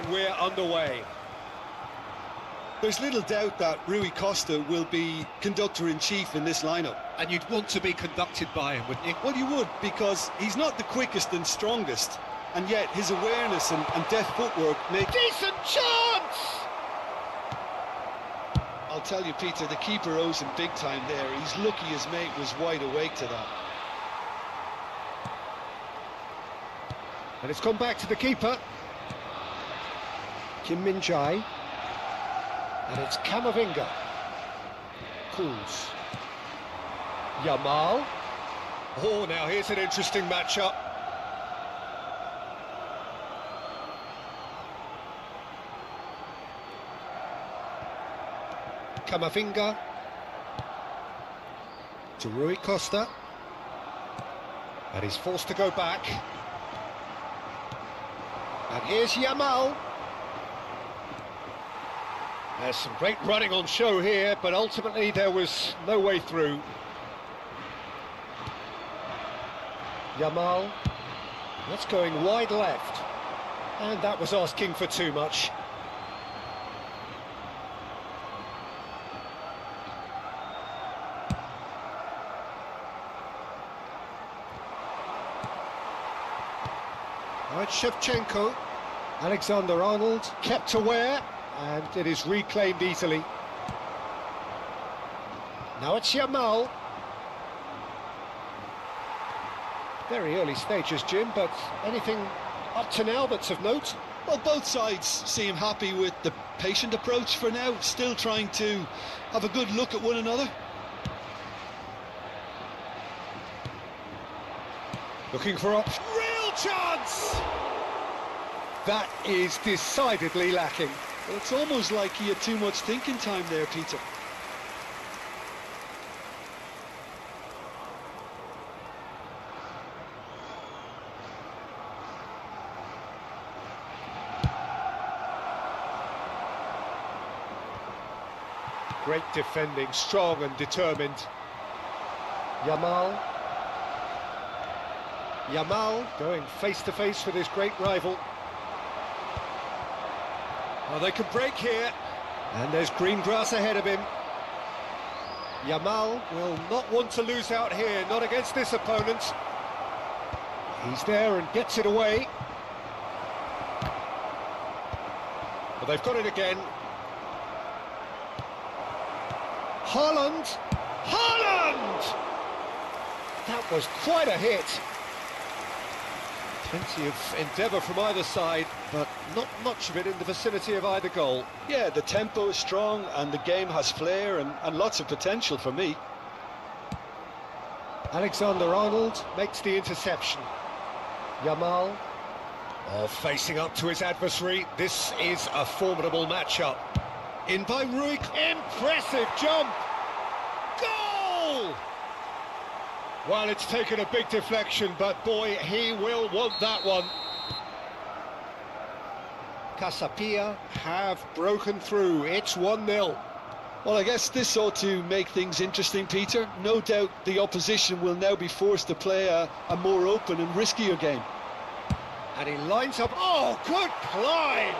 we're underway. There's little doubt that Rui Costa will be conductor-in-chief in this lineup. And you'd want to be conducted by him, wouldn't you? Well, you would, because he's not the quickest and strongest, and yet his awareness and deft footwork make... Decent chance! I'll tell you, Peter, the keeper owes him big time there. He's lucky his mate was wide awake to that. And it's gone back to the keeper. Kim Min-jae. And it's Camavinga. Kuz. Yamal. Oh, now here's an interesting matchup. Camavinga. To Rui Costa. And he's forced to go back. And here's Yamal. There's some great running on show here, but ultimately there was no way through. Yamal, that's going wide left, and that was asking for too much. All right, Shevchenko, Alexander-Arnold kept aware. And it is reclaimed easily. Now it's Yamal. Very early stages, Jim, but anything up to now that's of note? Well, both sides seem happy with the patient approach for now, still trying to have a good look at one another. Looking for option. Real chance! That is decidedly lacking. Well, it's almost like he had too much thinking time there, Peter. Great defending, strong and determined. Yamal. Yamal going face-to-face with his great rival. Oh, they could break here. And there's green grass ahead of him. Yamal will not want to lose out here, not against this opponent. He's there and gets it away. Well, they've got it again. Haaland! Haaland! That was quite a hit. Plenty of endeavour from either side, but not much of it in the vicinity of either goal. Yeah, the tempo is strong and the game has flair and lots of potential for me. Alexander-Arnold makes the interception. Yamal, facing up to his adversary. This is a formidable matchup. In by Rui. Impressive jump! Goal! Well, it's taken a big deflection, but boy, he will want that one. Casapia have broken through. It's 1-0. Well, I guess this ought to make things interesting, Peter. No doubt the opposition will now be forced to play a more open and riskier game. And he lines up. Oh, good climb!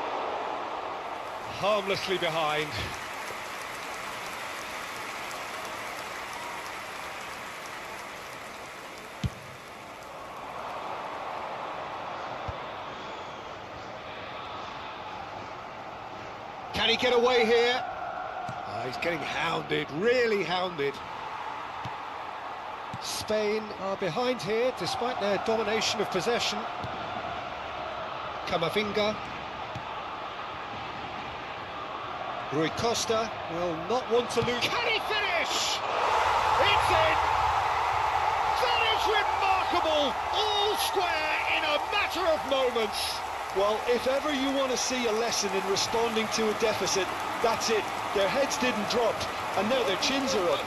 Harmlessly behind. Can he get away here? Oh, he's getting hounded, really hounded. Spain are behind here, despite their domination of possession. Camavinga. Rui Costa will not want to lose. Can he finish? It's in! That is remarkable! All square in a matter of moments. Well, if ever you want to see a lesson in responding to a deficit, that's it. Their heads didn't drop, and now their chins are up.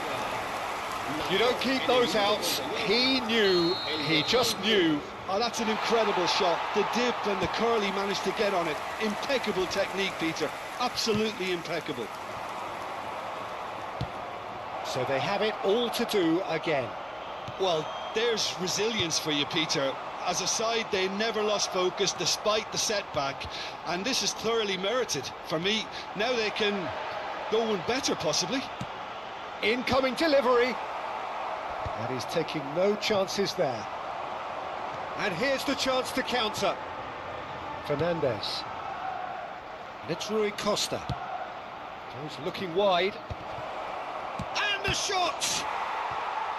You don't keep those outs. He knew, he just knew. Oh, that's an incredible shot. The dip and the curl he managed to get on it. Impeccable technique, Peter. Absolutely impeccable. So they have it all to do again. Well, there's resilience for you, Peter. as a side, they never lost focus despite the setback, and this is thoroughly merited. For me, now they can go one better, possibly. Incoming delivery. And he's taking no chances there. And here's the chance to counter. Fernandes. And it's Rui Costa. He's looking wide. And the shot!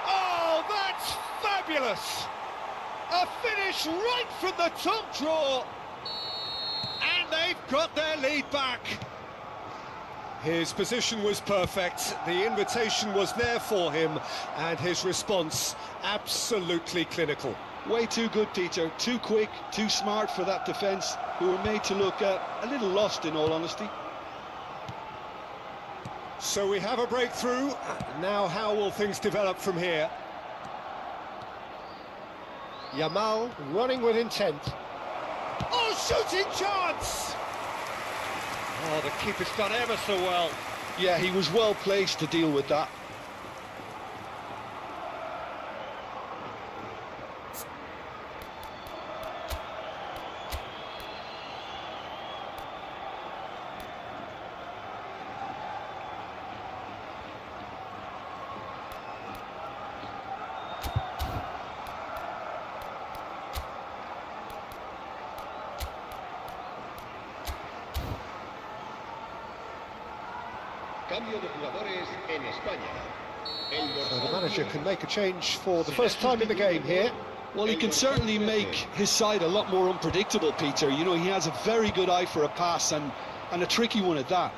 Oh, that's fabulous! A finish right from the top draw. And they've got their lead back. His position was perfect, the invitation was there for him, and his response absolutely clinical. Way too good, Peter. Too quick, too smart for that defence, who were made to look a little lost, in all honesty. So we have a breakthrough. Now how will things develop from here? Yamal running with intent. Oh, shooting chance! Oh, the keeper's done ever so well. Yeah, he was well placed to deal with that. Cambio de jugadores en España. So the manager can make a change for the first time in the game here. Well, he can certainly make his side a lot more unpredictable, Peter. You know, he has a very good eye for a pass, and a tricky one at that.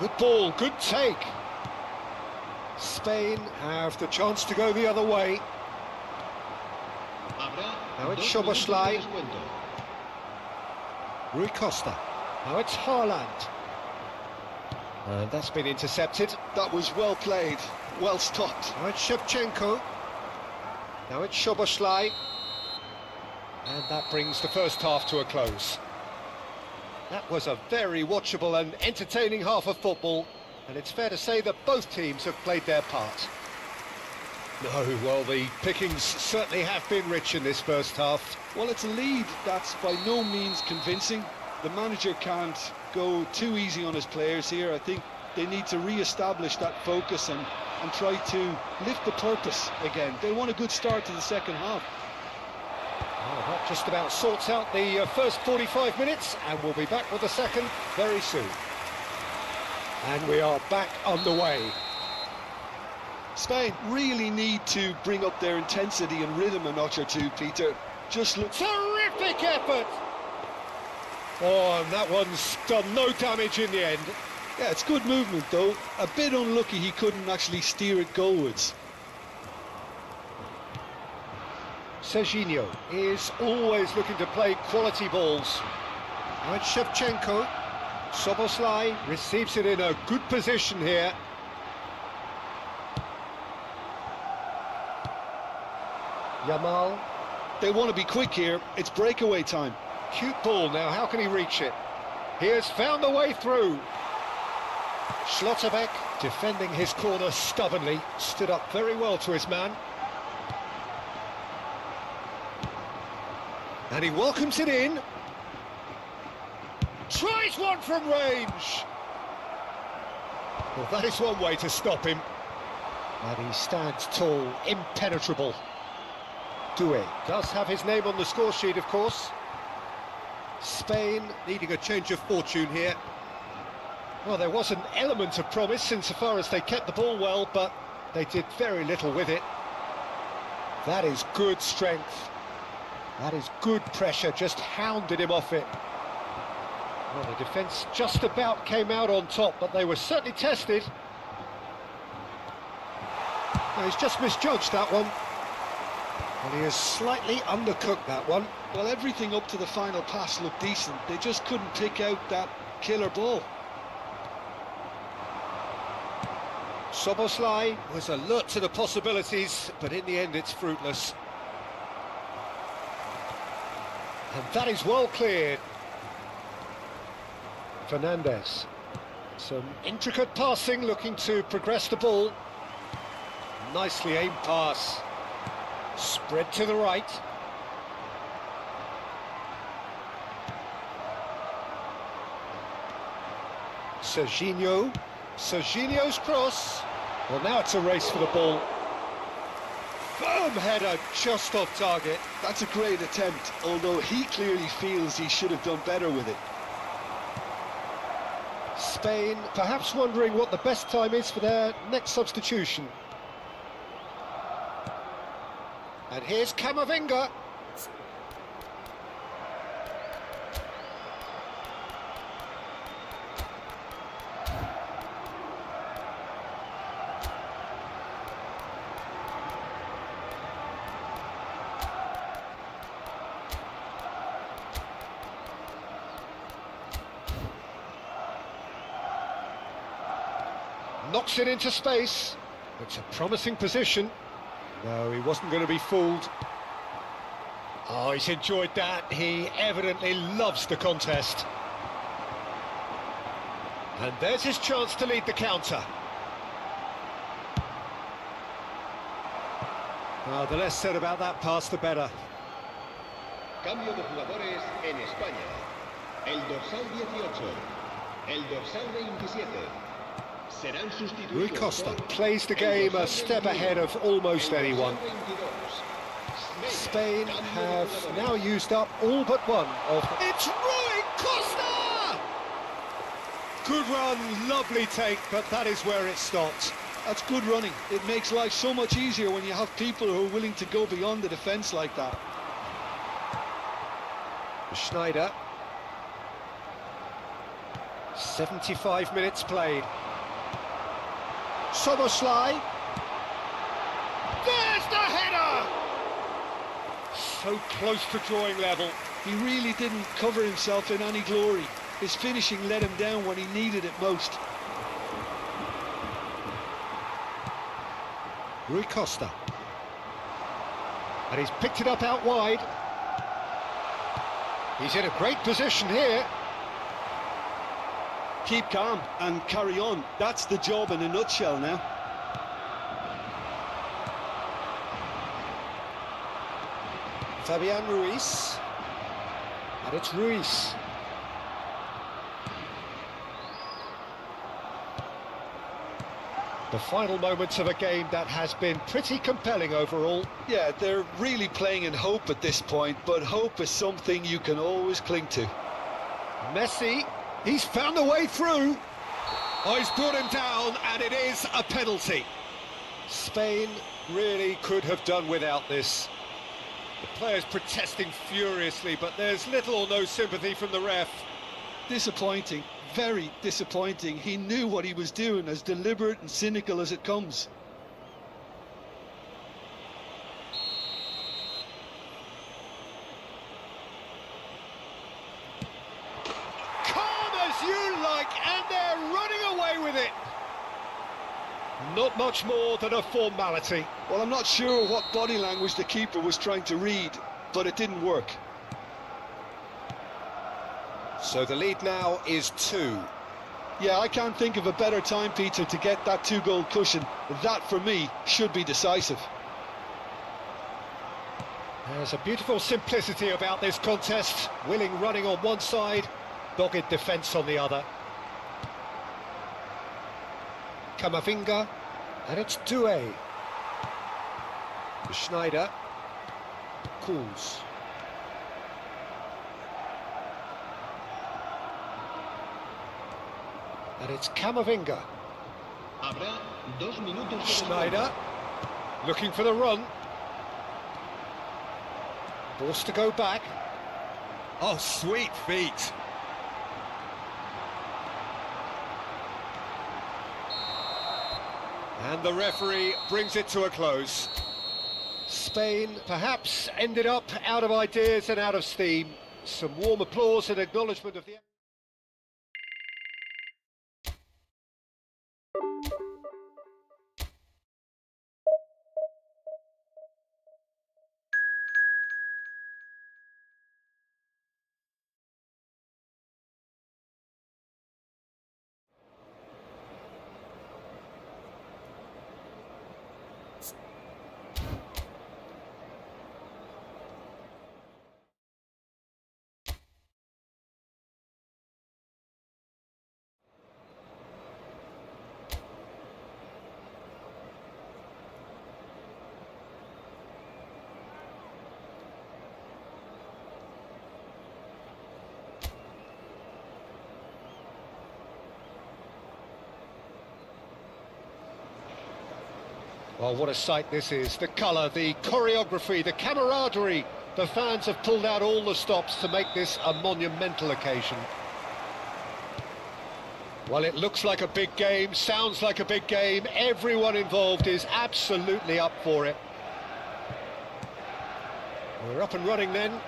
Good ball, good take. Spain have the chance to go the other way. Now it's Szoboszlai. Rui Costa. Now it's Haaland. And that's been intercepted. That was well played, well stopped. Now it's Shevchenko. Now it's Szoboszlai. And that brings the first half to a close. That was a very watchable and entertaining half of football. And it's fair to say that both teams have played their part. No, well, the pickings certainly have been rich in this first half. Well, it's a lead that's by no means convincing. The manager can't go too easy on his players here. I think they need to re-establish that focus and try to lift the purpose again. They want a good start to the second half. Well, that just about sorts out the first 45 minutes, and we'll be back with the second very soon. And we are back underway. Spain really need to bring up their intensity and rhythm a notch or two, Peter. Just look... Terrific effort! Oh, and that one's done no damage in the end. Yeah, it's good movement, though. A bit unlucky he couldn't actually steer it goalwards. Serginho is always looking to play quality balls. Now it's Shevchenko. Szoboszlai receives it in a good position here. Yamal. They want to be quick here. It's breakaway time. Cute ball now, how can he reach it? He has found the way through. Schlotterbeck defending his corner stubbornly, stood up very well to his man. And he welcomes it in. Tries one from range. Well, that is one way to stop him. And he stands tall, impenetrable. Doué does have his name on the score sheet, of course. Spain needing a change of fortune here. Well, there was an element of promise insofar as they kept the ball well, but they did very little with it. That is good strength. That is good pressure, just hounded him off it. Well, the defence just about came out on top, but they were certainly tested. Well, he's just misjudged that one. Well, he has slightly undercooked that one. Well, everything up to the final pass looked decent. They just couldn't pick out that killer ball. Szoboszlai was alert to the possibilities, but in the end it's fruitless. And that is well cleared. Fernandes. Some intricate passing, looking to progress the ball. Nicely aimed pass. Spread to the right. Serginho. Serginho's cross. Well, now it's a race for the ball. Firm header, just off target. That's a great attempt, although he clearly feels he should have done better with it. Spain perhaps wondering what the best time is for their next substitution. And here's Camavinga. Knocks it into space. It's a promising position. No, he wasn't going to be fooled. Oh, he's enjoyed that. He evidently loves the contest. And there's his chance to lead the counter. Well, the less said about that pass, the better. Cambio de jugadores en España. El dorsal 18. El dorsal 27. Serán sustituidos. Rui Costa plays the game a step ahead of almost anyone. Spain have now used up all but one of... It's Rui Costa! Good run, lovely take, but that is where it stopped. That's good running. It makes life so much easier when you have people who are willing to go beyond the defence like that. Schneider. 75 minutes played. Soboslai. There's the header! So close to drawing level. He really didn't cover himself in any glory. His finishing let him down when he needed it most. Rui Costa. And he's picked it up out wide. He's in a great position here. Keep calm and carry on. That's the job in a nutshell now. Fabian Ruiz. And it's Ruiz. The final moments of a game that has been pretty compelling overall. Yeah, they're really playing in hope at this point, but hope is something you can always cling to. Messi, he's found a way through. Oh, he's brought him down, and it is a penalty. Spain really could have done without this. The players protesting furiously, but there's little or no sympathy from the ref. Disappointing, very disappointing. He knew what he was doing, as deliberate and cynical as it comes. Calm as you like, and they're running away with it. Not much more than a formality. Well, I'm not sure what body language the keeper was trying to read, but it didn't work. So the lead now is 2. Yeah, I can't think of a better time, Peter, to get that 2-goal cushion. That, for me, should be decisive. There's a beautiful simplicity about this contest. Willing running on one side, dogged defence on the other. Camavinga, and it's Doué. Schneider. Cools. And it's Camavinga. Habrá 2 minutos de Schneider, looking for the run. Forced to go back. Oh, sweet feet. And the referee brings it to a close. Spain perhaps ended up out of ideas and out of steam. Some warm applause and acknowledgement of the... Well, what a sight this is. The colour, the choreography, the camaraderie. The fans have pulled out all the stops to make this a monumental occasion. Well, it looks like a big game, sounds like a big game. Everyone involved is absolutely up for it. We're up and running then.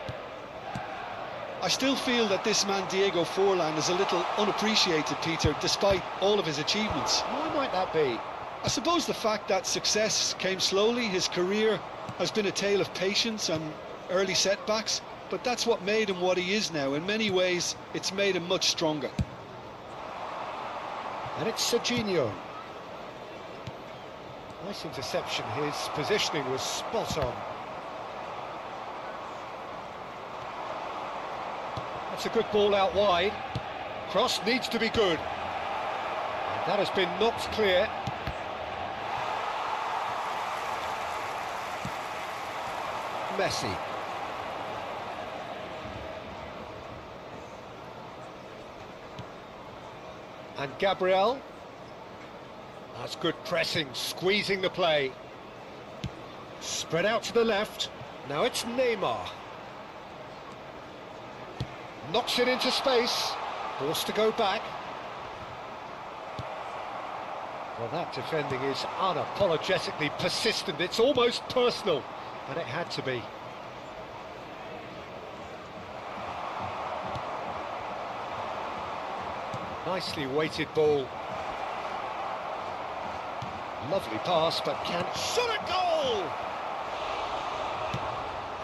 I still feel that this man Diego Forlan is a little unappreciated, Peter, despite all of his achievements. Why might that be? I suppose the fact that success came slowly, his career has been a tale of patience and early setbacks, but that's what made him what he is now. In many ways, it's made him much stronger. And it's Serginho. Nice interception, his positioning was spot on. That's a good ball out wide. Cross needs to be good. And that has been knocked clear. Messi. And Gabriel. That's good pressing, squeezing the play. Spread out to the left. Now it's Neymar. Knocks it into space. Forced to go back. Well, that defending is unapologetically persistent. It's almost personal, and it had to be. Nicely weighted ball. Lovely pass, but can shot a goal!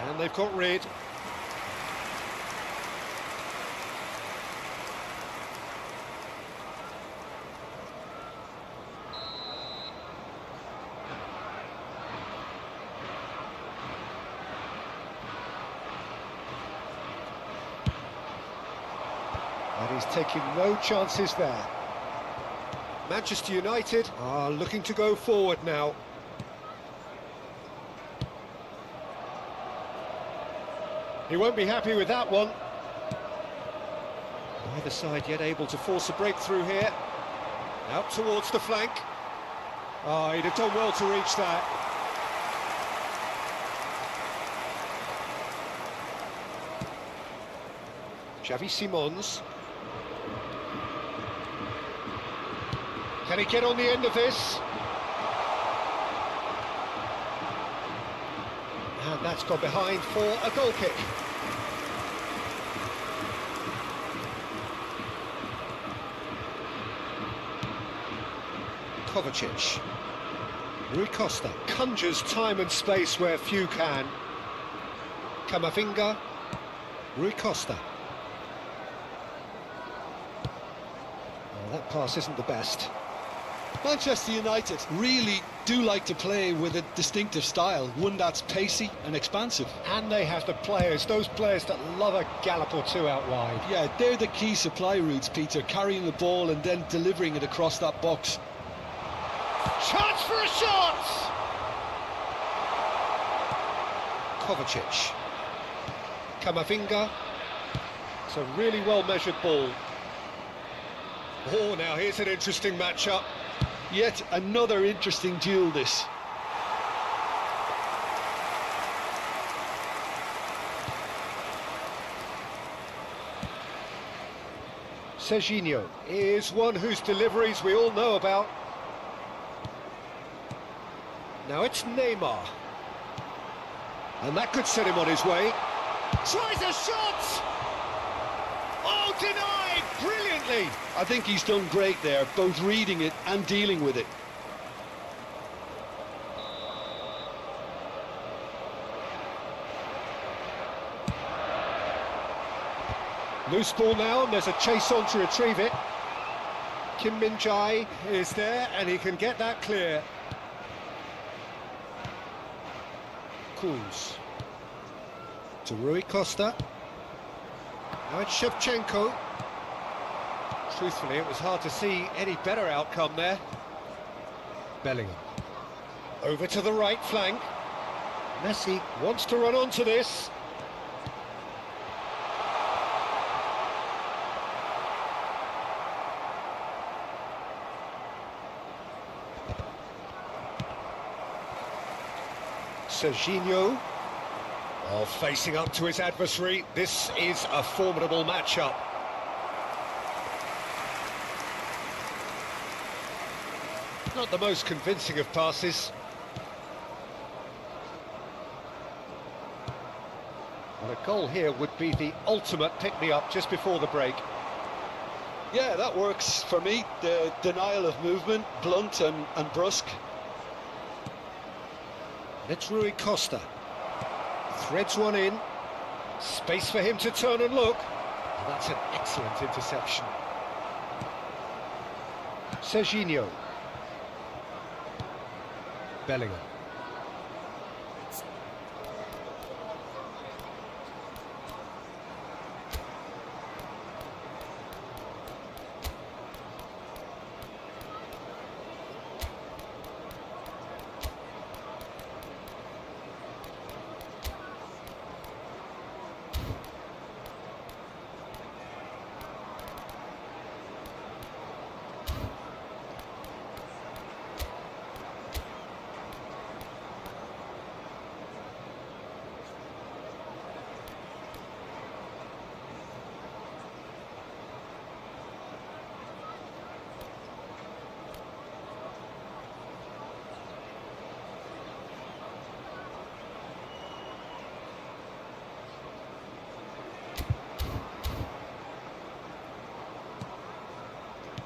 And they've got rid. And he's taking no chances there. Manchester United are looking to go forward now. He won't be happy with that one. Neither side yet able to force a breakthrough here. Out towards the flank. Oh, he'd have done well to reach that. Xavi Simons. Can he get on the end of this? And that's gone behind for a goal kick. Kovacic. Rui Costa conjures time and space where few can. Camavinga. Rui Costa. Oh, that pass isn't the best. Manchester United really do like to play with a distinctive style, one that's pacey and expansive. And they have the players, those players that love a gallop or two out wide. Yeah, they're the key supply routes, Peter, carrying the ball and then delivering it across that box. Chance for a shot! Kovacic. Camavinga. It's a really well-measured ball. Oh, now here's an interesting matchup. Yet another interesting duel, this. Serginho is one whose deliveries we all know about. Now it's Neymar. And that could set him on his way. Tries a shot! Oh, denied! Brilliantly! I think he's done great there, both reading it and dealing with it. Loose ball now, and there's a chase on to retrieve it. Kim Min-jae is there, and he can get that clear. Kuz. To Rui Costa. Now it's Shevchenko. Truthfully, it was hard to see any better outcome there. Bellingham. Over to the right flank. Messi wants to run onto this. Serginho. Oh, facing up to his adversary. This is a formidable matchup. Not the most convincing of passes. And a goal here would be the ultimate pick-me-up just before the break. Yeah, that works for me. The denial of movement, blunt and brusque. It's Rui Costa. Threads one in. Space for him to turn and look. And that's an excellent interception. Serginho. Bellingham.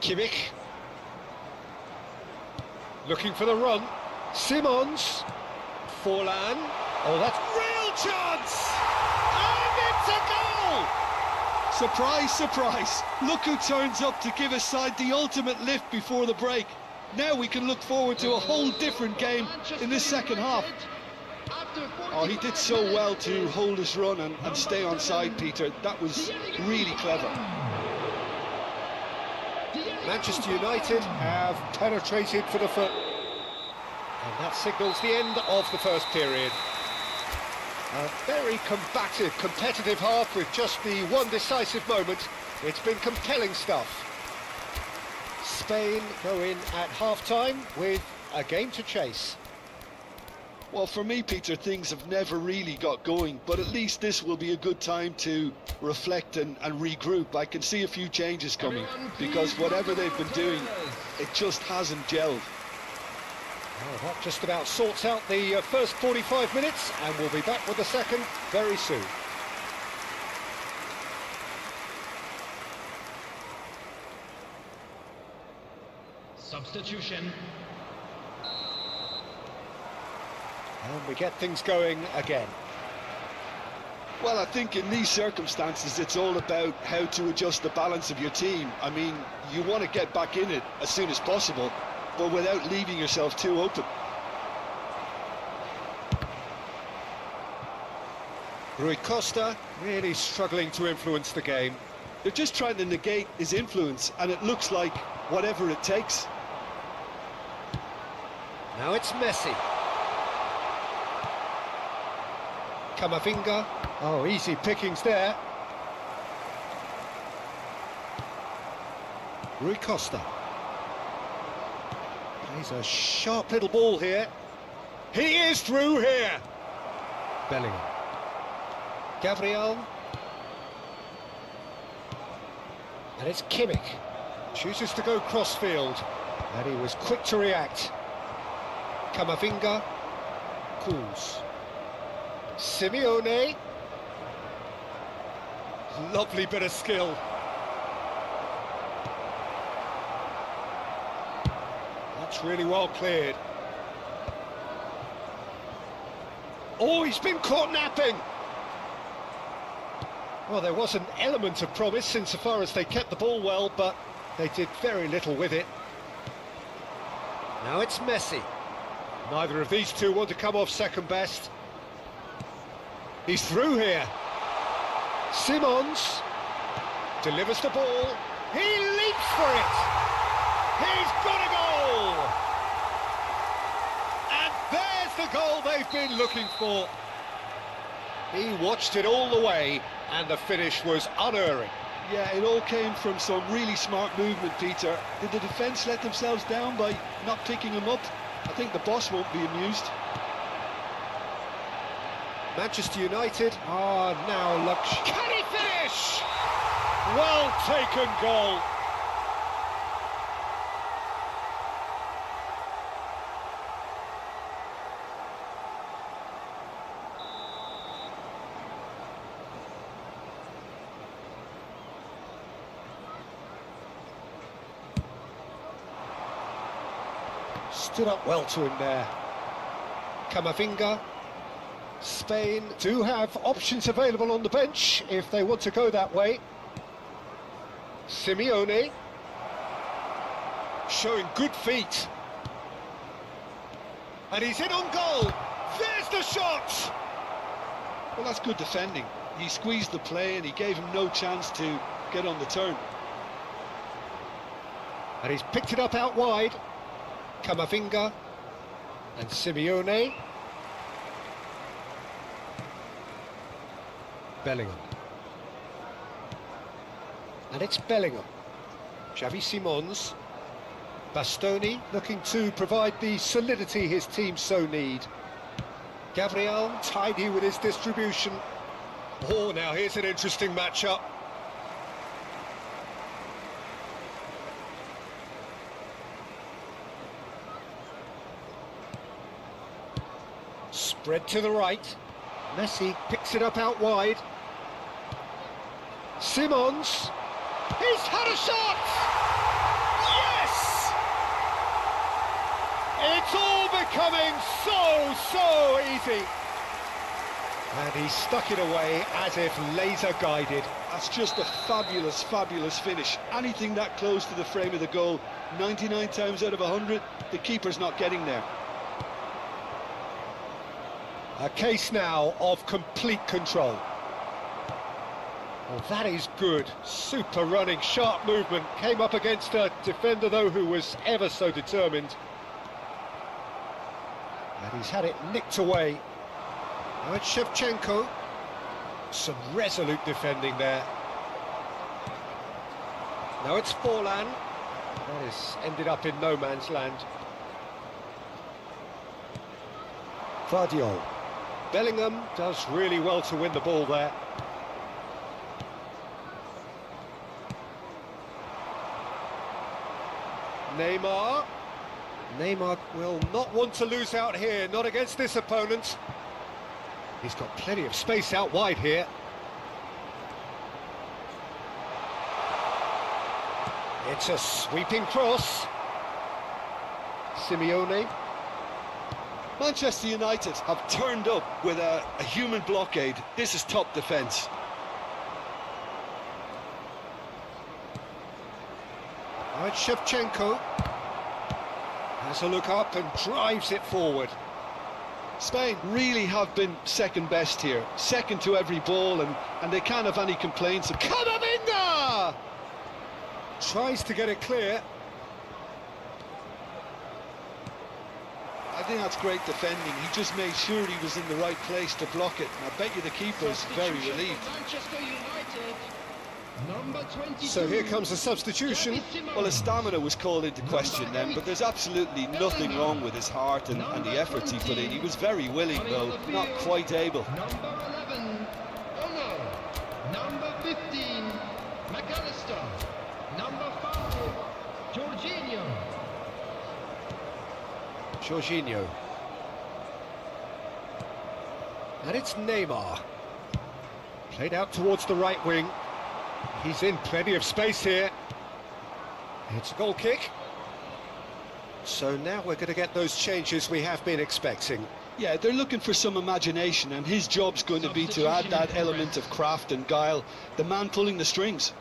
Kimmich. Looking for the run. Simons. Forlan. Oh, that's real chance! And it's a goal! Surprise, surprise. Look who turns up to give his side the ultimate lift before the break. Now we can look forward to a whole different game in this second half. Oh, he did so well to hold his run and stay on side, Peter. That was really clever. Manchester United have penetrated for the first... And that signals the end of the first period. A very combative, competitive half with just the one decisive moment. It's been compelling stuff. Spain go in at half-time with a game to chase. Well, for me, Peter, things have never really got going, but at least this will be a good time to reflect and regroup. I can see a few changes coming, because whatever they've been doing, it just hasn't gelled. Well, that just about sorts out the first 45 minutes, and we'll be back with the second very soon. Substitution. And we get things going again. Well, I think in these circumstances, it's all about how to adjust the balance of your team. I mean, you want to get back in it as soon as possible, but without leaving yourself too open. Rui Costa really struggling to influence the game. They're just trying to negate his influence, and it looks like whatever it takes. Now it's Messi. Camavinga. Oh, easy pickings there. Rui Costa. Plays a sharp little ball here. He is through here. Bellingham. Gabriel. And it's Kimmich. Chooses to go crossfield. And he was quick to react. Camavinga. Cools. Simeone. Lovely bit of skill. That's really well cleared. Oh, he's been caught napping. Well, there was an element of promise insofar as they kept the ball well, but they did very little with it. Now it's Messi. Neither of these two want to come off second best. He's through here. Simons delivers the ball. He leaps for it. He's got a goal. And there's the goal they've been looking for. He watched it all the way, and the finish was unerring. Yeah, it all came from some really smart movement, Peter. Did the defence let themselves down by not picking him up? I think the boss won't be amused. Manchester United are now lucky. Can he finish? Well taken goal. Stood up well to him there. Camavinga. Spain do have options available on the bench if they want to go that way. Simeone. Showing good feet. And he's in on goal. There's the shot! Well, that's good defending. He squeezed the play and he gave him no chance to get on the turn. And he's picked it up out wide. Camavinga and Simeone. Bellingham. And it's Bellingham. Xavi Simons. Bastoni looking to provide the solidity his team so need. Gabriel tidy with his distribution. Oh, now here's an interesting matchup. Spread to the right. Messi picks it up out wide. Simons. He's had a shot! Yes! It's all becoming so easy. And he stuck it away as if laser guided. That's just a fabulous, fabulous finish. Anything that close to the frame of the goal, 99 times out of 100, the keeper's not getting there. A case now of complete control. Well, that is good. Super running, sharp movement. Came up against a defender, though, who was ever so determined. And he's had it nicked away. Now it's Shevchenko. Some resolute defending there. Now it's Forlan. That has ended up in no man's land. Vardiol. Bellingham does really well to win the ball there. Neymar. Neymar will not want to lose out here, not against this opponent. He's got plenty of space out wide here. It's a sweeping cross. Simeone. Manchester United have turned up with a human blockade. This is top defence. Now it's Shevchenko. Has a look up and drives it forward. Spain really have been second best here. Second to every ball, and they can't have any complaints. Camavinga! Tries to get it clear. I think that's great defending. He just made sure he was in the right place to block it. And I bet you the keeper's very relieved. So here comes the substitution. Well, his stamina was called into question then, but there's absolutely nothing wrong with his heart and the efforts he put in. He was very willing, though not quite able. Number 11, Ono. Number 15, McAllister. Number 5, Jorginho. Jorginho. And it's Neymar. Played out towards the right wing. He's in plenty of space here. It's a goal kick. So now we're going to get those changes we have been expecting. Yeah, they're looking for some imagination, and his job's going to be to add that element of craft and guile. The man pulling the strings.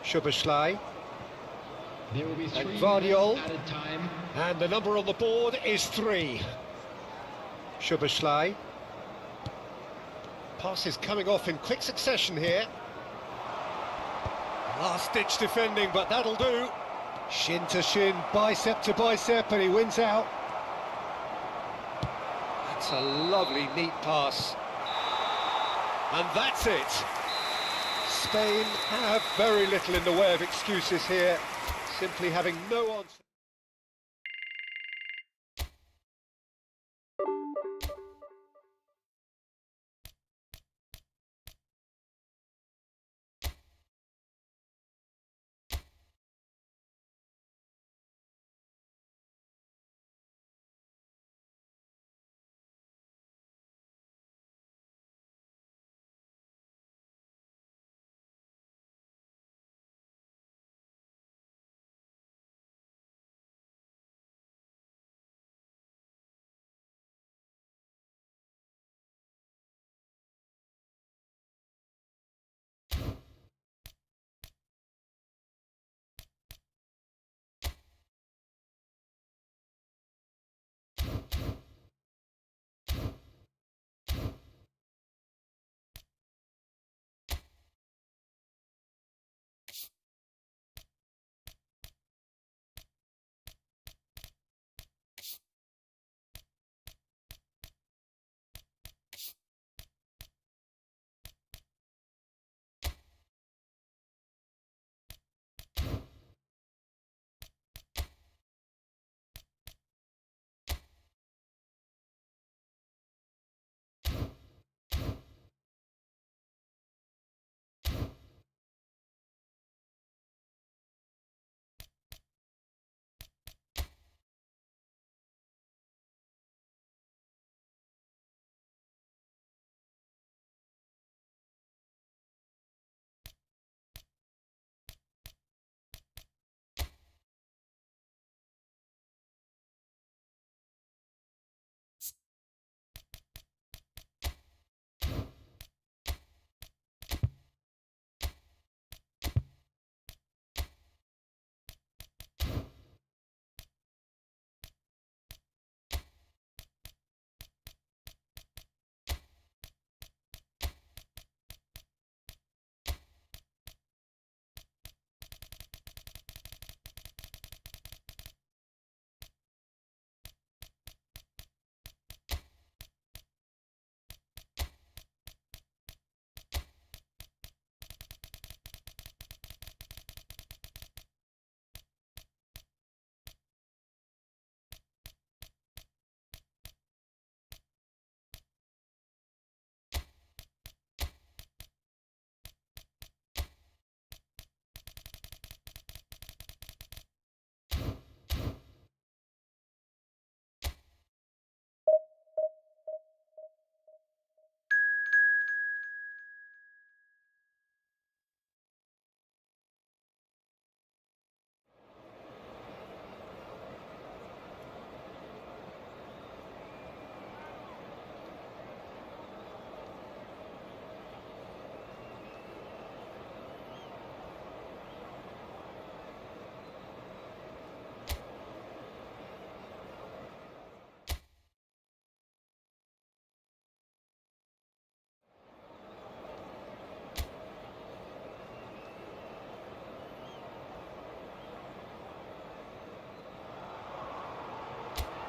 Szoboszlai. There will be And 3 Vardiol. minutes at a time. And the number on the board is 3. Szoboszlai. Passes coming off in quick succession here. Last-ditch defending, but that'll do. Shin to shin, bicep to bicep, and he wins out. That's a lovely, neat pass. And that's it. Spain have very little in the way of excuses here, simply having no answer.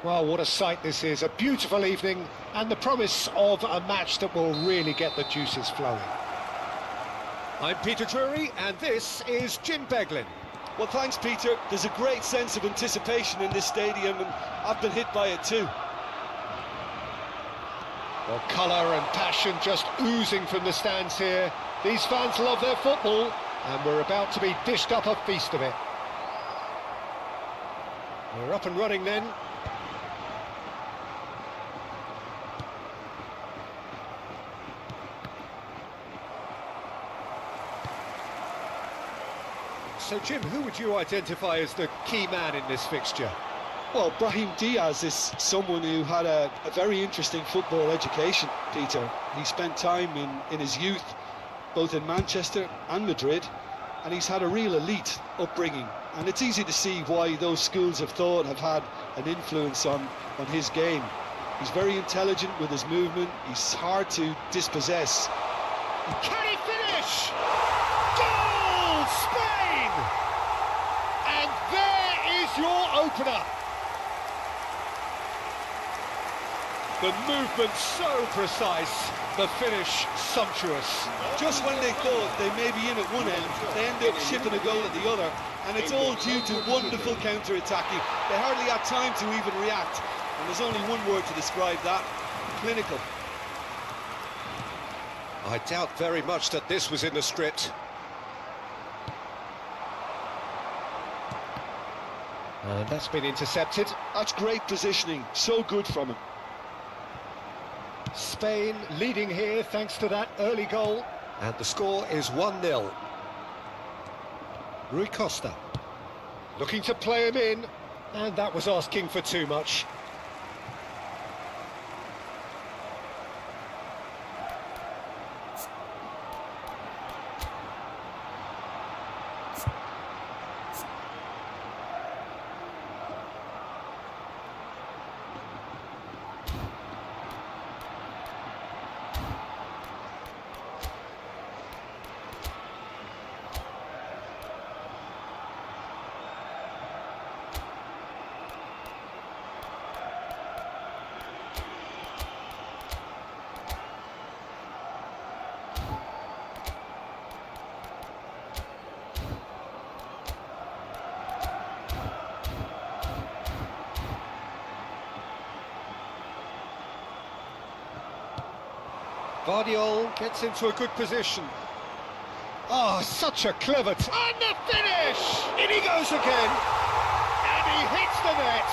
Well, what a sight this is. A beautiful evening and the promise of a match that will really get the juices flowing. I'm Peter Drury and this is Jim Beglin. Well, thanks, Peter. There's a great sense of anticipation in this stadium, and I've been hit by it too. Well, colour and passion just oozing from the stands here. These fans love their football, and we're about to be dished up a feast of it. We're up and running then. So, Jim, who would you identify as the key man in this fixture? Well, Brahim Diaz is someone who had a very interesting football education, Peter. He spent time in his youth, both in Manchester and Madrid, and he's had a real elite upbringing. And it's easy to see why those schools of thought have had an influence on his game. He's very intelligent with his movement, he's hard to dispossess. Can he finish? Goal, Spain! And there is your opener. The movement so precise, the finish sumptuous. Just when they thought they may be in at one end, they end up shipping a goal at the other, and it's all due to wonderful counter-attacking. They hardly had time to even react, and there's only one word to describe that: clinical. I doubt very much that this was in the script. And that's been intercepted. That's great positioning, so good from him. Spain leading here thanks to that early goal. And the score is 1-0. Rui Costa looking to play him in, and that was asking for too much. Vardiol gets into a good position. Oh, such a clever... And the finish! In he goes again. And he hits the net.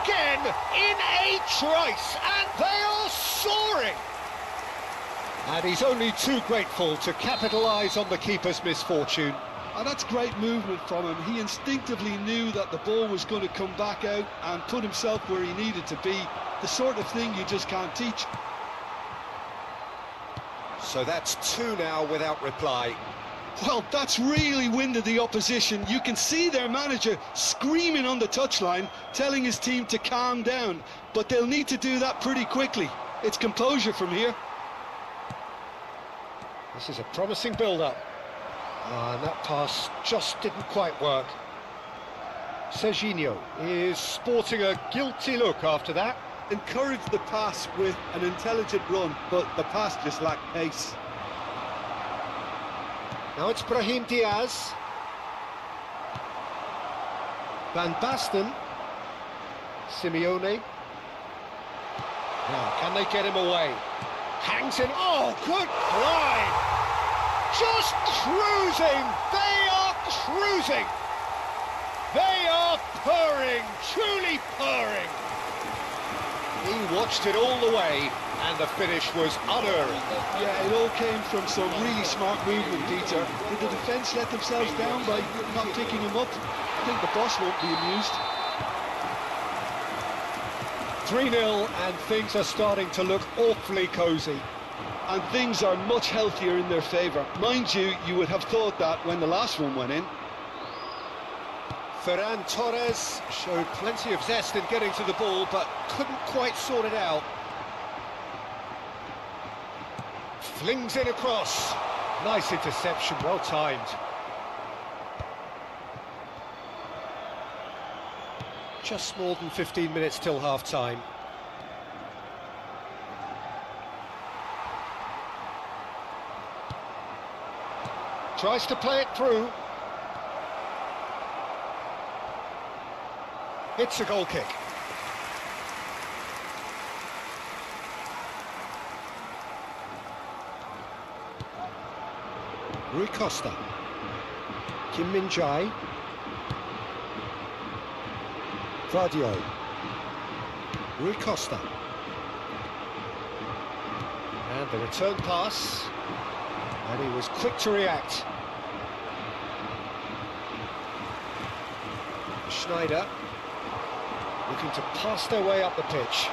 Again, in a trice. And they are soaring. And he's only too grateful to capitalise on the keeper's misfortune. And that's great movement from him. He instinctively knew that the ball was going to come back out and put himself where he needed to be. The sort of thing you just can't teach. So that's 2 now without reply. Well, that's really winded the opposition. You can see their manager screaming on the touchline, telling his team to calm down. But they'll need to do that pretty quickly. It's composure from here. This is a promising build-up. And that pass just didn't quite work. Serginho is sporting a guilty look after that. Encouraged the pass with an intelligent run, but the pass just lacked pace. Now it's Brahim Diaz. Van Basten. Simeone. Now, can they get him away? Hangs in. Oh, good glide! Just cruising! They are cruising! They are purring, truly purring! He watched it all the way, and the finish was unerring. Yeah, it all came from some really smart movement, Peter. Did the defence let themselves down by not picking him up? I think the boss won't be amused. 3-0, and things are starting to look awfully cosy. And things are much healthier in their favour. Mind you, you would have thought that when the last one went in. Ferran Torres showed plenty of zest in getting to the ball, but couldn't quite sort it out. Flings it across. Nice interception, well timed. Just more than 15 minutes till half-time. Tries to play it through. It's a goal kick. Rui Costa. Kim Min-jae. Vardiol. Rui Costa. And the return pass. And he was quick to react. Schneider. Looking to pass their way up the pitch.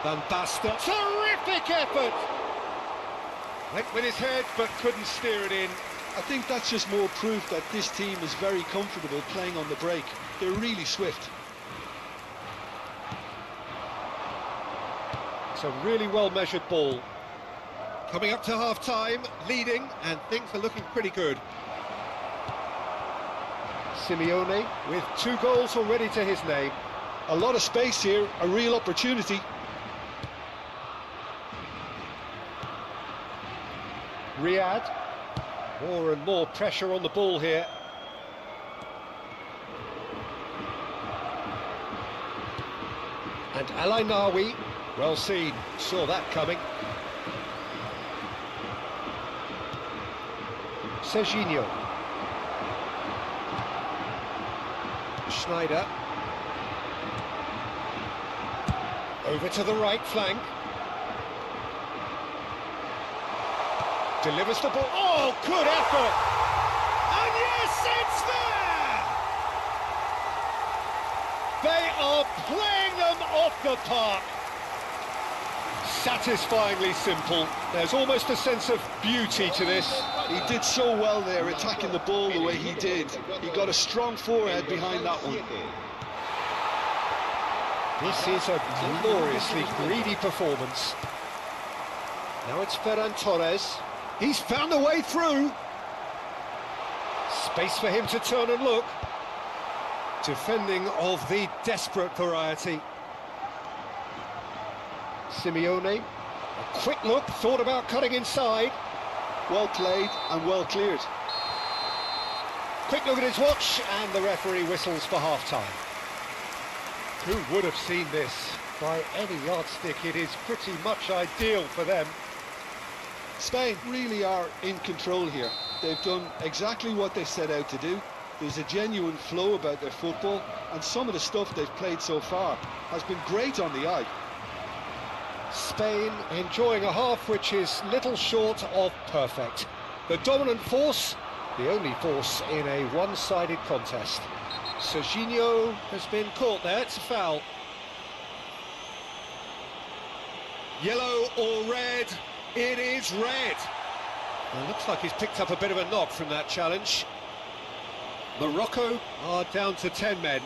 Van Basten. Terrific effort! Went with his head, but couldn't steer it in. I think that's just more proof that this team is very comfortable playing on the break. They're really swift. It's a really well-measured ball. Coming up to half-time, leading, and things are looking pretty good. Simeone with 2 goals already to his name. A lot of space here, a real opportunity. Riyadh. More and more pressure on the ball here. And El Ainaoui, well seen, saw that coming. Serginho. Schneider. Over to the right flank. Delivers the ball. Oh, good effort! And yes, it's there! They are playing them off the park. Satisfyingly simple. There's almost a sense of beauty to this. He did so well there, attacking the ball the way he did. He got a strong forehead behind that one. This is a gloriously greedy performance. Now it's Ferran Torres. He's found a way through. Space for him to turn and look. Defending of the desperate variety. Simeone. A quick look, thought about cutting inside. Well played and well cleared. Quick look at his watch, and the referee whistles for half-time. Who would have seen this? By any yardstick, it is pretty much ideal for them. Spain really are in control here. They've done exactly what they set out to do. There's a genuine flow about their football, and some of the stuff they've played so far has been great on the eye. Spain enjoying a half which is little short of perfect. The dominant force, the only force in a one-sided contest. Serginho has been caught there, it's a foul. Yellow or red? It is red. Well, looks like he's picked up a bit of a knock from that challenge. Morocco are down to 10 men.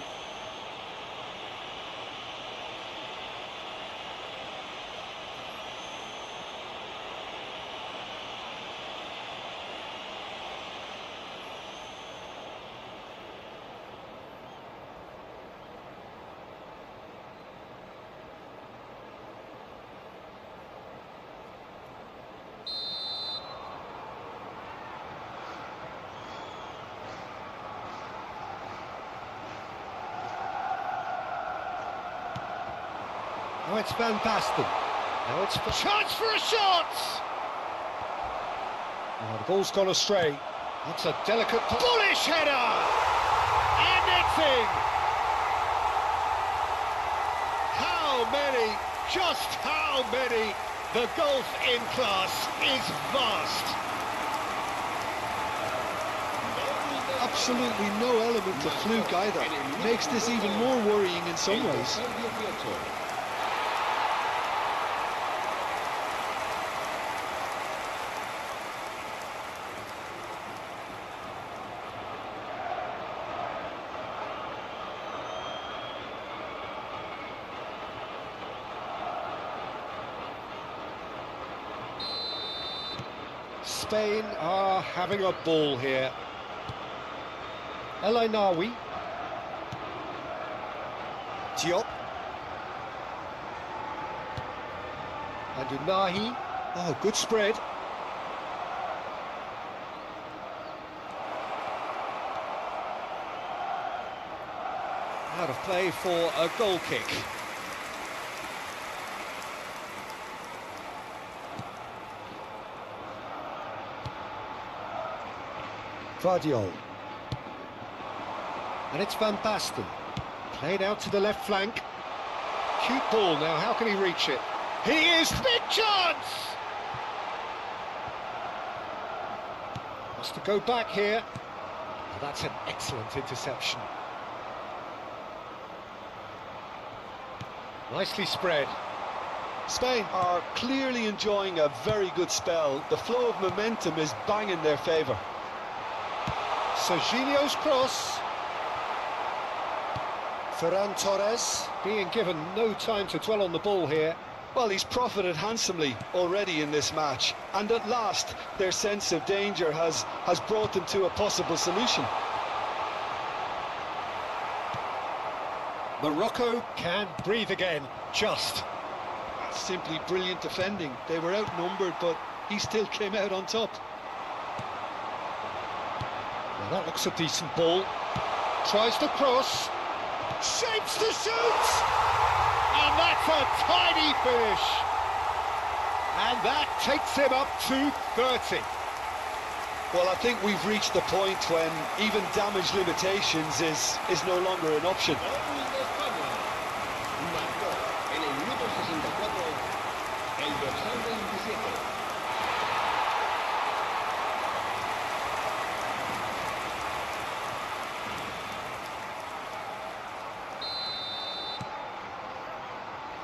Now it's Van Basten. Now it's for chance for a shot! Oh, the ball's gone astray. That's a delicate, bullish header! And it's in! How many, just how many? The gulf in class is vast. Absolutely no element of fluke either. Makes this even more worrying in some ways. Spain are having a ball here. El Ainaoui. Diop. And Unahi. Oh, good spread. Out of play for a goal kick. Vardiol. And it's Van Basten. Played out to the left flank. Cute ball now, how can he reach it? He is, big chance! Has to go back here. Oh, that's an excellent interception. Nicely spread. Spain are clearly enjoying a very good spell. The flow of momentum is bang in their favour. Serginho's cross. Ferran Torres being given no time to dwell on the ball here. Well, he's profited handsomely already in this match, and at last their sense of danger has brought them to a possible solution. Morocco can breathe again, just. That's simply brilliant defending. They were outnumbered, but he still came out on top. Well, that looks a decent ball. Tries to cross. Shapes to shoot! And that's a tiny finish. And that takes him up to 30. Well, I think we've reached the point when even damage limitations is no longer an option. Raúl de España marcó en el minuto 64 el dorsal 27.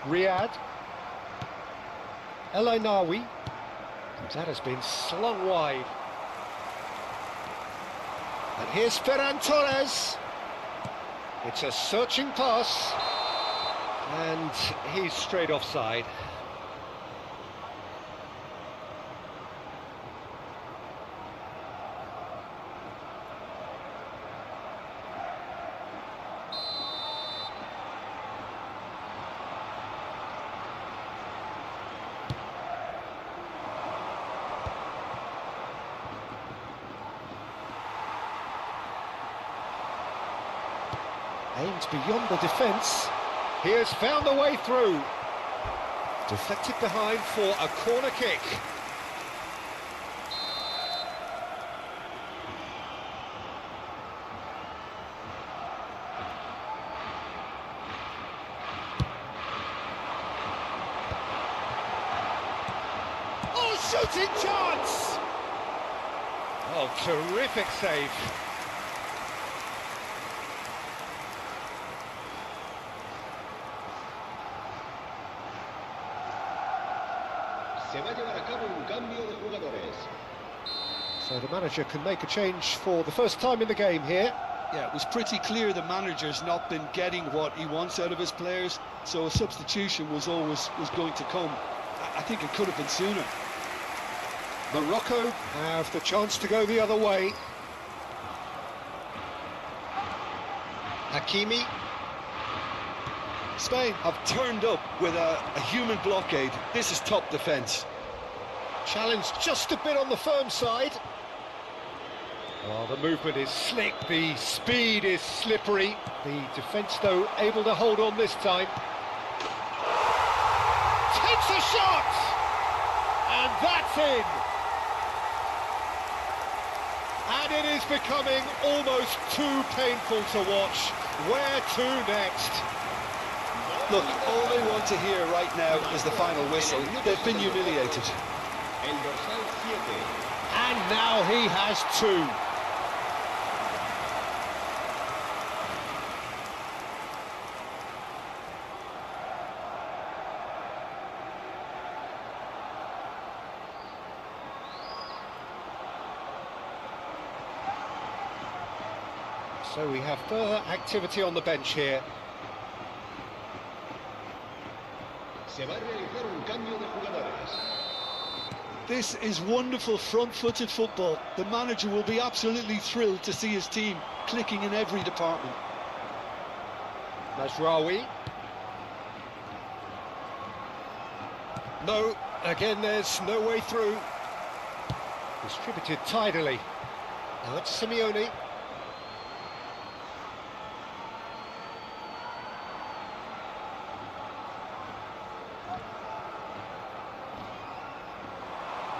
Riyad. El Ainawi. That has been slung wide. And here's Ferran Torres. It's a searching pass. And he's straight offside. Aims beyond the defence. He has found a way through. Deflected behind for a corner kick. Oh, shooting chance! Oh, terrific save. Se va a llevar a cabo un cambio de jugadores. So the manager can make a change for the first time in the game here. Yeah, it was pretty clear the manager's not been getting what he wants out of his players, so a substitution was going to come. I think it could have been sooner. Morocco have the chance to go the other way. Hakimi. Spain have turned up with a human blockade. This is top defence. Challenged just a bit on the firm side. Oh, the movement is slick, the speed is slippery. The defence, though, able to hold on this time. Takes a shot! And that's in! And it is becoming almost too painful to watch. Where to next? Look, all they want to hear right now is the final whistle. They've been humiliated. El dorsal 7. And now he has two. So we have further activity on the bench here. Se va a realizar un cambio de jugadores. This is wonderful front-footed football. The manager will be absolutely thrilled to see his team clicking in every department. Mazraoui. No, again there's no way through. Distributed tidily. Now it's Simeone.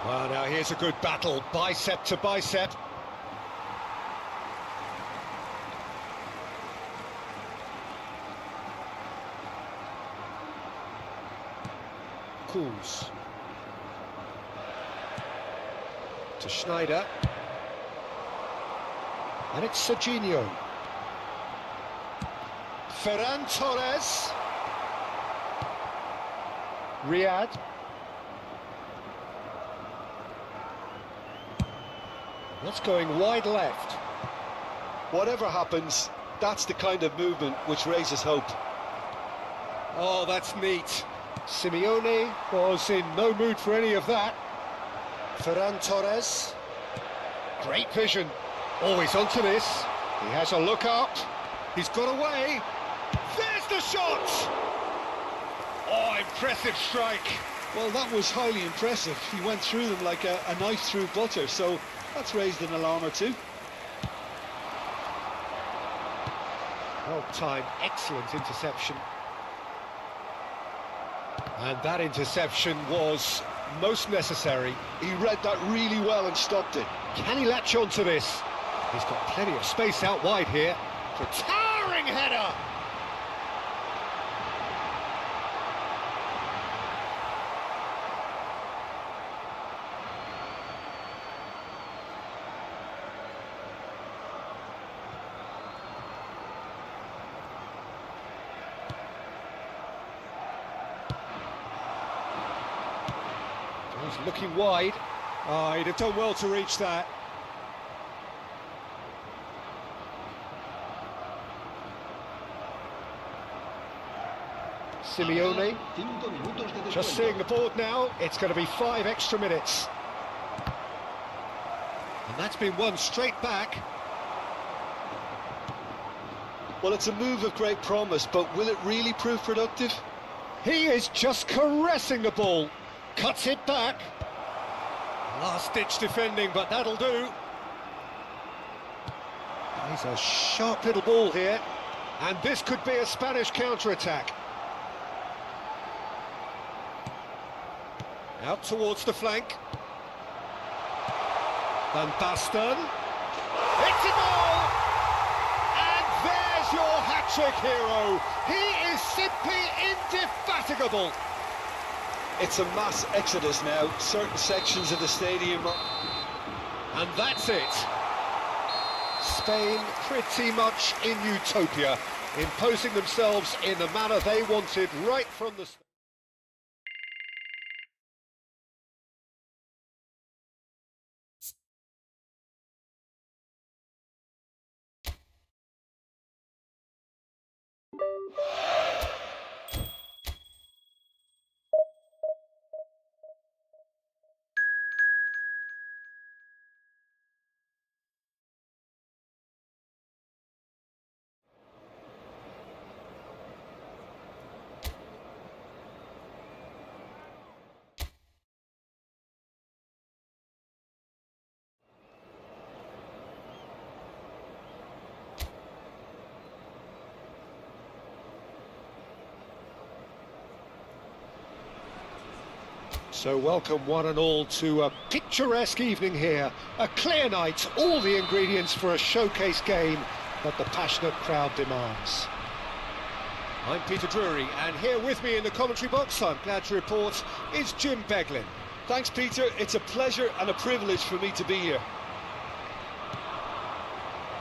Well, now here's a good battle, bicep to bicep. Kuz. To Schneider. And it's Serginho. Ferran Torres. Riyad. That's going wide left. Whatever happens, that's the kind of movement which raises hope. Oh, that's neat. Simeone was in no mood for any of that. Ferran Torres. Great vision. Always onto this. He has a look up. He's got away. There's the the shot! Oh, impressive strike. Well, that was highly impressive. He went through them like a knife through butter, so that's raised an alarm or two. Well timed, excellent interception. And that interception was most necessary. He read that really well and stopped it. Can he latch on to this? He's got plenty of space out wide here. For a towering header! He's looking wide. Oh, he'd have done well to reach that. Simeone, 5 minutos de just descuento. seeing the board now, it's going to be 5 extra minutes. And that's been won straight back. Well, it's a move of great promise, but will it really prove productive? He is just caressing the ball. Cuts it back. Last-ditch defending, but that'll do. He's a sharp little ball here. And this could be a Spanish counter-attack. Out towards the flank. Van Basten. It's a goal! And there's your hat-trick hero. He is simply indefatigable. It's a mass exodus now. Certain sections of the stadium And that's it. Spain pretty much in utopia, imposing themselves in the manner they wanted right from the start. So welcome one and all to a picturesque evening here. A clear night, all the ingredients for a showcase game that the passionate crowd demands. I'm Peter Drury, and here with me in the commentary box, I'm glad to report, is Jim Beglin. Thanks, Peter. It's a pleasure and a privilege for me to be here.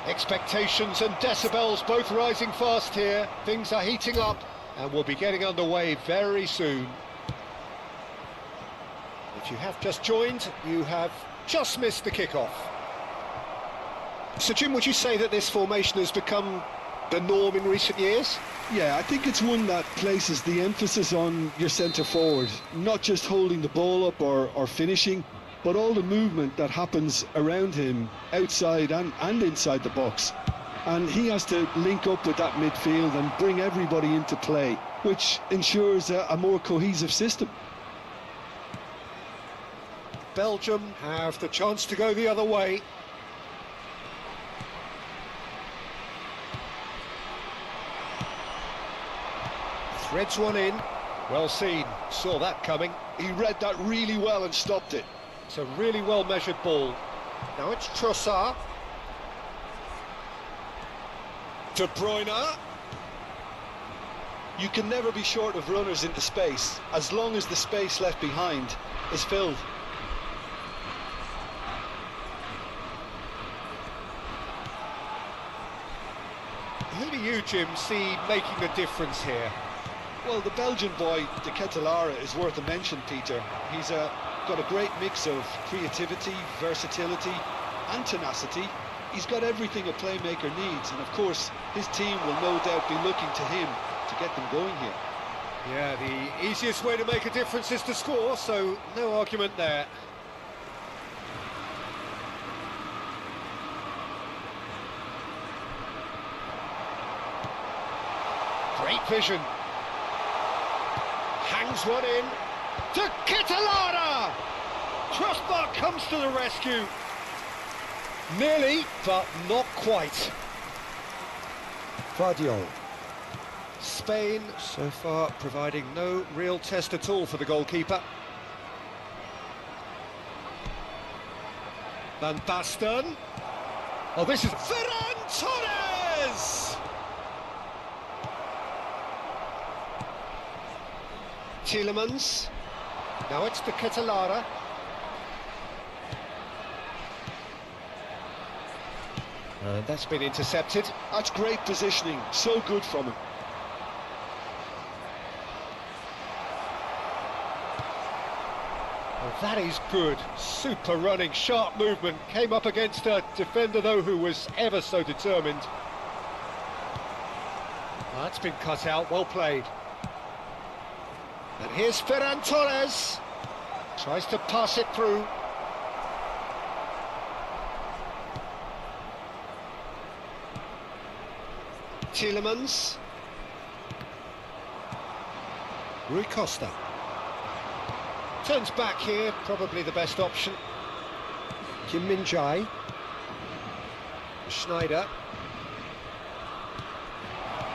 Expectations And decibels both rising fast here. Things are heating up, and we'll be getting underway very soon. If you have just joined, you have just missed the kickoff. So, Jim, would you say that this formation has become the norm in recent years? Yeah, I think it's one that places the emphasis on your centre forward, not just holding the ball up or finishing, but all the movement that happens around him, outside and inside the box. And he has to link up with that midfield and bring everybody into play, which ensures a more cohesive system. Belgium have the chance to go the other way. Threads one in. Well seen. Saw that coming. He read that really well and stopped it. It's a really well measured ball. Now it's Trossard. De Bruyne. You can never be short of runners into space, as long as the space left behind is filled. Who do you, Jim, see making the difference here? Well, the Belgian boy, De Ketelaere, is worth a mention, Peter. He's got a great mix of creativity, versatility and tenacity. He's got everything a playmaker needs, and of course his team will no doubt be looking to him to get them going here. Yeah, the easiest way to make a difference is to score, so no argument there. Great vision. Hangs one in. To Catalana! Crossbar comes to the rescue. Nearly, but not quite. Vardiol. Spain, so far, providing no real test at all for the goalkeeper. Van Basten. Oh, this is Ferran Torres! Tielemans. Now it's to Catalana. And that's been intercepted. That's great positioning, so good from him. Well, that is good. Super running, sharp movement. Came up against a defender, though, who was ever so determined. That's been cut out, well played. And here's Ferran Torres. Tries to pass it through. Tielemans. Rui Costa. Turns back here, probably the best option. Kim Min-jae. Schneider.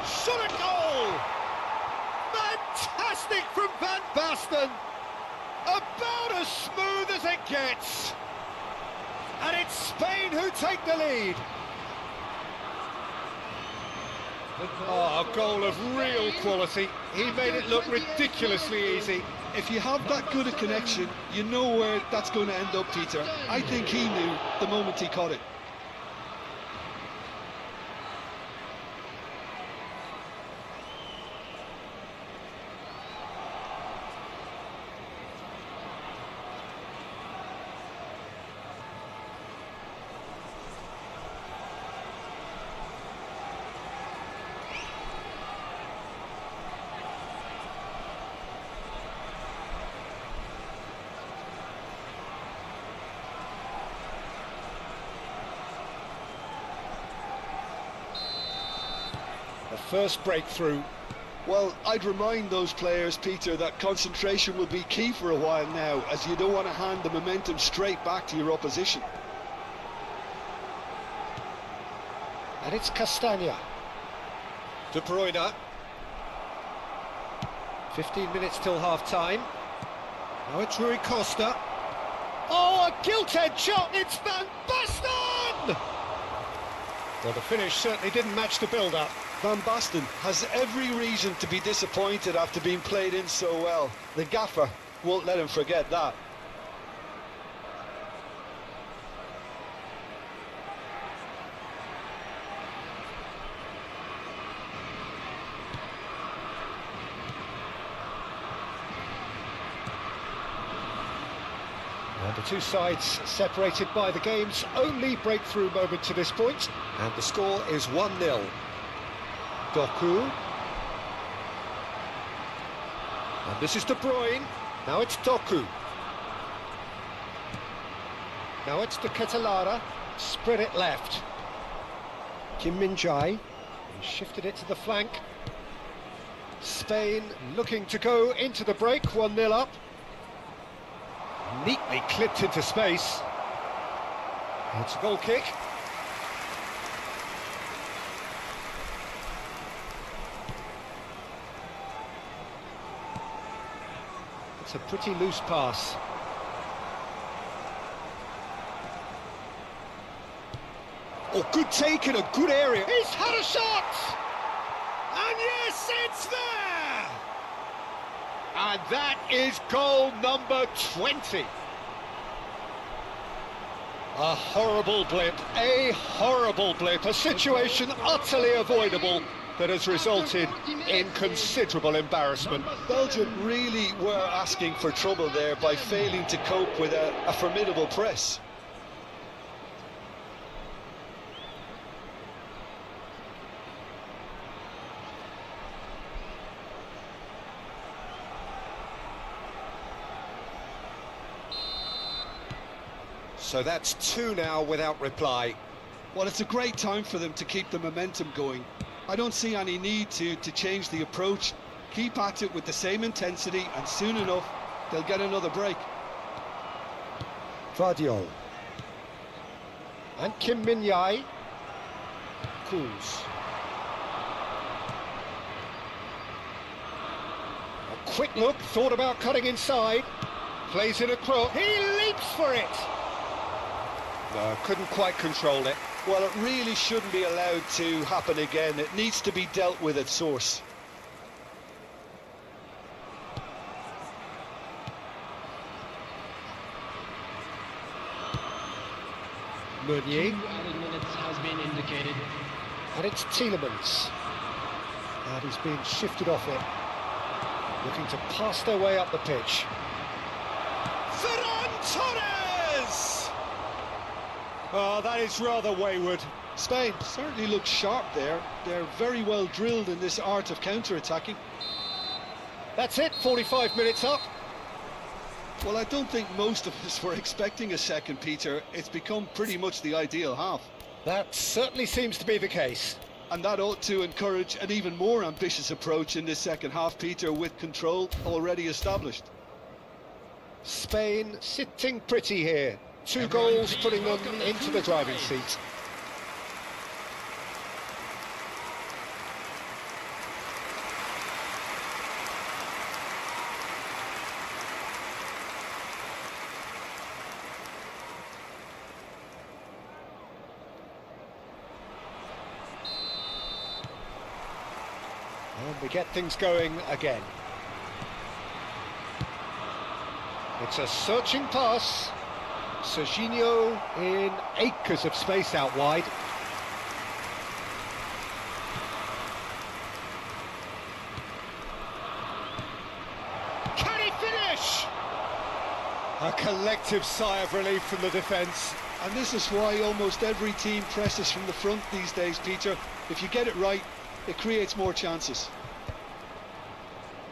Shot a goal! Fantastic from Van Basten! About as smooth as it gets! And it's Spain who take the lead. Oh, a goal of real quality. He made it look ridiculously easy. If you have that good a connection, you know where that's going to end up, Peter. I think he knew the moment he caught it. The first breakthrough. Well, I'd remind those players, Peter, that concentration will be key for a while now, as you don't want to hand the momentum straight back to your opposition. And it's Castagna. De Bruyne. 15 minutes till half-time. Now it's Rui Costa. Oh, a gilt-edged shot! It's Van Basten! Well, the finish certainly didn't match the build-up. Van Basten has every reason to be disappointed after being played in so well. The gaffer won't let him forget that. And the two sides separated by the game's only breakthrough moment to this point. And the score is 1-0. Doku. And this is De Bruyne. Now it's Doku. Now it's to Catalana. Spread it left. Kim Min-jae. He shifted it to the flank. Spain looking to go into the break, 1-0 up. Neatly clipped into space. It's a goal kick. It's a pretty loose pass. Oh, good take in a good area. He's had a shot! And yes, it's there! And that is goal number 20. A horrible blip, a situation utterly avoidable that has resulted in considerable embarrassment. Belgium really were asking for trouble there by failing to cope with a formidable press. So that's two now without reply. Well, it's a great time for them to keep the momentum going. I don't see any need to change the approach. Keep at it with the same intensity, and soon enough, they'll get another break. Vardiol. And Kim Min-jae. Cools. A quick look, thought about cutting inside. Plays in a cross. He leaps for it! No, couldn't quite control it. Well, it really shouldn't be allowed to happen again. It needs to be dealt with at source. Meunier. 2 added minutes has been indicated. And it's Tielemans. And he's being shifted off it. Looking to pass their way up the pitch. Ferran Torres! Oh, that is rather wayward. Spain certainly looks sharp there. They're very well drilled in this art of counter-attacking. That's it, 45 minutes up. Well, I don't think most of us were expecting a second, Peter. It's become pretty much the ideal half. That certainly seems to be the case. And that ought to encourage an even more ambitious approach in this second half, Peter, with control already established. Spain sitting pretty here. 2 goals putting them into the driving seat. And we get things going again. It's a searching pass. Serginho in acres of space out wide. Can he finish? A collective sigh of relief from the defence. And this is why almost every team presses from the front these days, Peter. If you get it right, it creates more chances.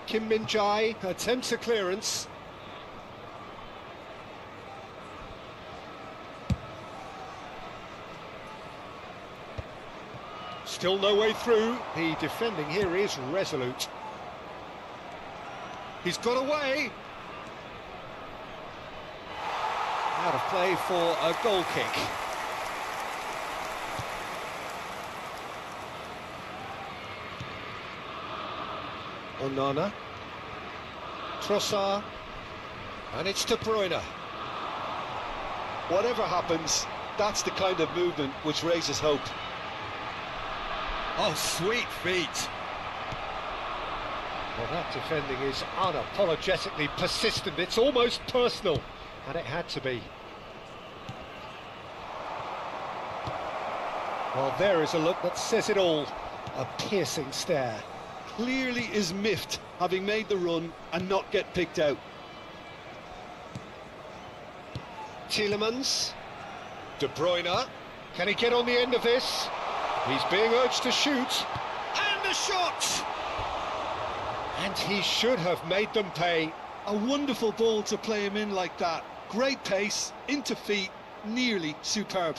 Kim Min-jae attempts a clearance. Still no way through. The defending here is resolute. He's got away. Out of play for a goal kick. Onana. Trossard. And it's De Bruyne. Whatever happens, that's the kind of movement which raises hope. Oh, sweet feet. Well, that defending is unapologetically persistent. It's almost personal. And it had to be. Well, there is a look that says it all. A piercing stare. Clearly is miffed, having made the run and not get picked out. Tielemans. De Bruyne. Can he get on the end of this? He's being urged to shoot. And a shot! And he should have made them pay. A wonderful ball to play him in like that. Great pace, into feet, nearly superb.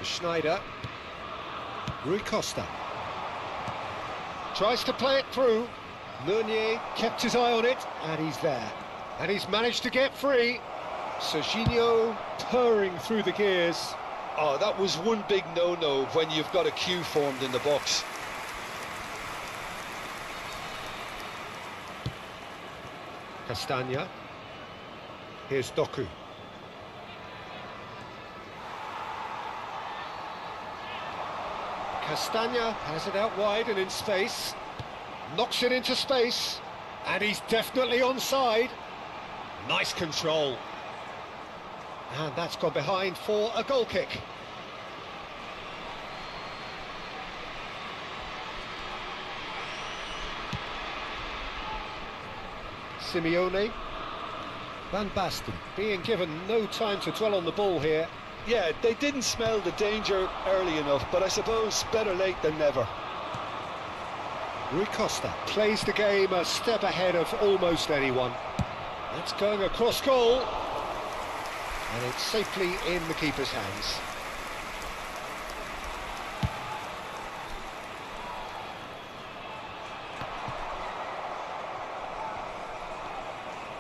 Schneider. Rui Costa. Tries to play it through. Meunier kept his eye on it, and he's there. And he's managed to get free. Serginho purring through the gears. Oh, that was one big no-no when you've got a queue formed in the box. Castagna. Here's Doku. Castagna has it out wide and in space. Knocks it into space. And he's definitely onside. Nice control. And that's gone behind for a goal kick. Simeone. Van Basten being given no time to dwell on the ball here. Yeah, they didn't smell the danger early enough, but I suppose better late than never. Rui Costa plays the game a step ahead of almost anyone. That's going across goal. And it's safely in the keeper's hands.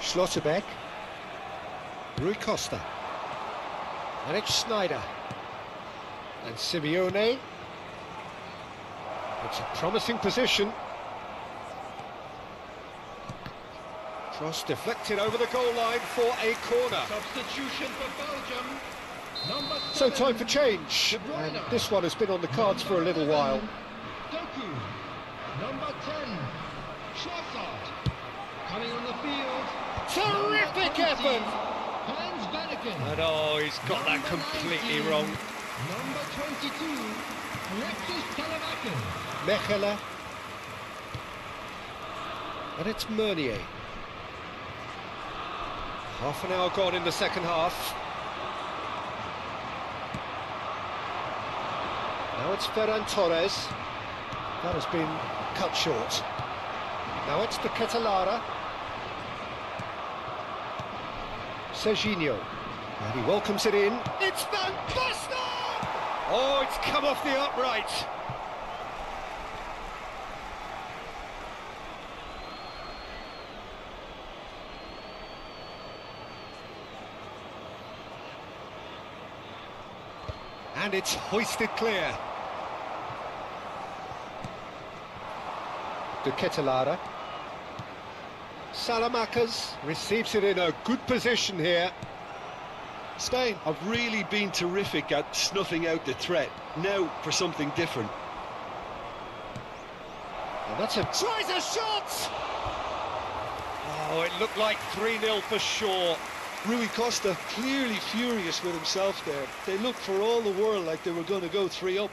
Schlotterbeck. Rui Costa. And it's Schneider. And Simeone. It's a promising position. Cross deflected over the goal line for a corner. Substitution for Belgium. Number So 7, time for change. De Bruyne. And this one has been on the cards for a little while. Doku. Number 10, Trossard. Coming on the field. Terrific Number 20, effort! Hans Vanaken. And oh, he's got that Number completely 19, wrong. Number 22, Alexis Talavaken. Mechela. And it's Meunier. Half an hour gone in the second half. Now it's Ferran Torres. That has been cut short. Now it's the Ketelara. Serginho. And he welcomes it in. It's Van Basten! Oh, it's come off the upright. And it's hoisted clear. De Ketelara. Salamanca's receives it in a good position here. Spain have really been terrific at snuffing out the threat. Now for something different. And that's a... Tries a shot! Oh, it looked like 3-0 for sure. Rui Costa clearly furious with himself there. They looked for all the world like they were going to go 3 up.